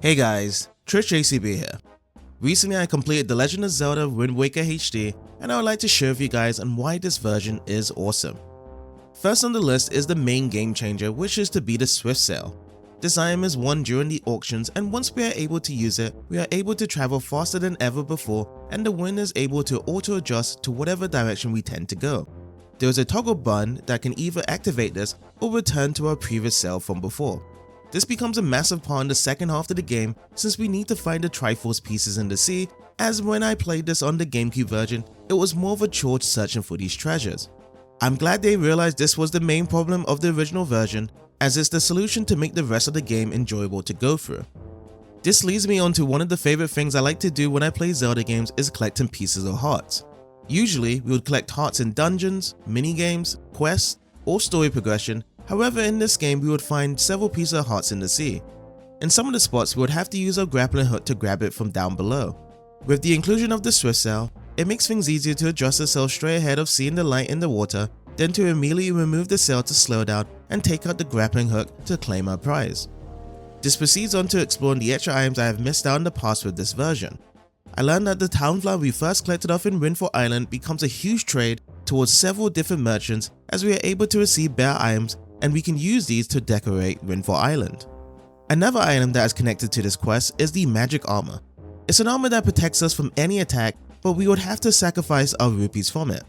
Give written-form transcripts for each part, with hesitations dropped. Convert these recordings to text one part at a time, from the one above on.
Hey guys, Trish ACB here. Recently I completed The Legend of Zelda Wind Waker HD and I would like to share with you guys on why this version is awesome. First on the list is the main game changer, which is to be the Swift Sail. This item is won during the auctions, and once we are able to use it, we are able to travel faster than ever before, and the wind is able to auto adjust to whatever direction we tend to go. There is a toggle button that can either activate this or return to our previous sail from before. This becomes a massive part in the second half of the game since we need to find the Triforce pieces in the sea, as when I played this on the GameCube version, it was more of a chore searching for these treasures. I'm glad they realized this was the main problem of the original version, as it's the solution to make the rest of the game enjoyable to go through. This leads me on to one of the favorite things I like to do when I play Zelda games is collecting pieces of hearts. Usually, we would collect hearts in dungeons, minigames, quests, or story progression. However, in this game we would find several pieces of hearts in the sea. In some of the spots we would have to use our grappling hook to grab it from down below. With the inclusion of the Swift Sail, it makes things easier to adjust the sail straight ahead of seeing the light in the water, then to immediately remove the sail to slow down and take out the grappling hook to claim our prize. This proceeds on to exploring the extra items I have missed out in the past with this version. I learned that the town flower we first collected off in Windfall Island becomes a huge trade towards several different merchants, as we are able to receive better items and we can use these to decorate Windfall Island. Another item that is connected to this quest is the magic armor. It's an armor that protects us from any attack, but we would have to sacrifice our rupees from it.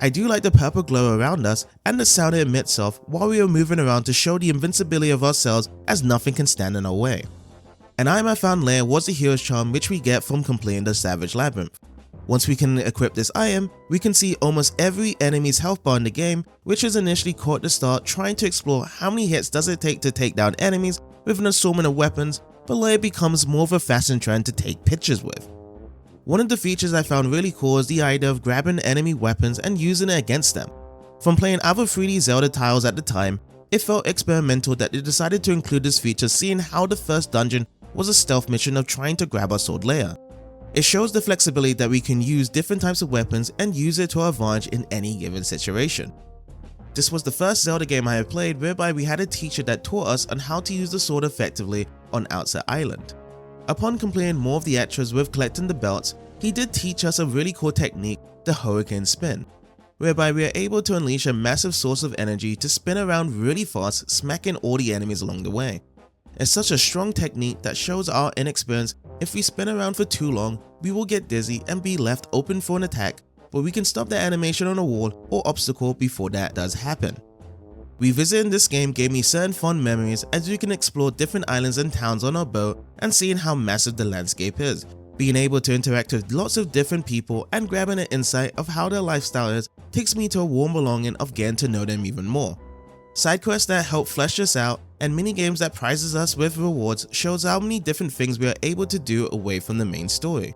I do like the purple glow around us and the sound it emits off while we are moving around to show the invincibility of ourselves, as nothing can stand in our way. An item I found later was the hero's charm, which we get from completing the Savage Labyrinth. Once we can equip this item, we can see almost every enemy's health bar in the game, which is initially caught at the start trying to explore how many hits does it take to take down enemies with an assortment of weapons, but later becomes more of a fashion trend to take pictures with. One of the features I found really cool is the idea of grabbing enemy weapons and using it against them. From playing other 3D Zelda titles at the time, it felt experimental that they decided to include this feature, seeing how the first dungeon was a stealth mission of trying to grab our sword layer. It shows the flexibility that we can use different types of weapons and use it to our advantage in any given situation. This was the first Zelda game I have played whereby we had a teacher that taught us on how to use the sword effectively on Outset Island. Upon completing more of the extras with collecting the belts, he did teach us a really cool technique, the Hurricane Spin, whereby we are able to unleash a massive source of energy to spin around really fast, smacking all the enemies along the way. It's such a strong technique that shows our inexperience. If we spin around for too long, we will get dizzy and be left open for an attack, but we can stop the animation on a wall or obstacle before that does happen. Revisiting this game gave me certain fun memories, as we can explore different islands and towns on our boat and seeing how massive the landscape is. Being able to interact with lots of different people and grabbing an insight of how their lifestyle is takes me to a warm belonging of getting to know them even more. Side quests that help flesh us out and minigames that prizes us with rewards shows how many different things we are able to do away from the main story.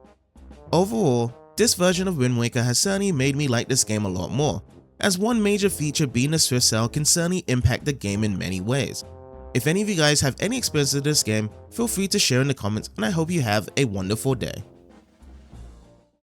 Overall, this version of Wind Waker has certainly made me like this game a lot more, as one major feature being the Swift Sail can certainly impact the game in many ways. If any of you guys have any experience with this game, feel free to share in the comments, and I hope you have a wonderful day.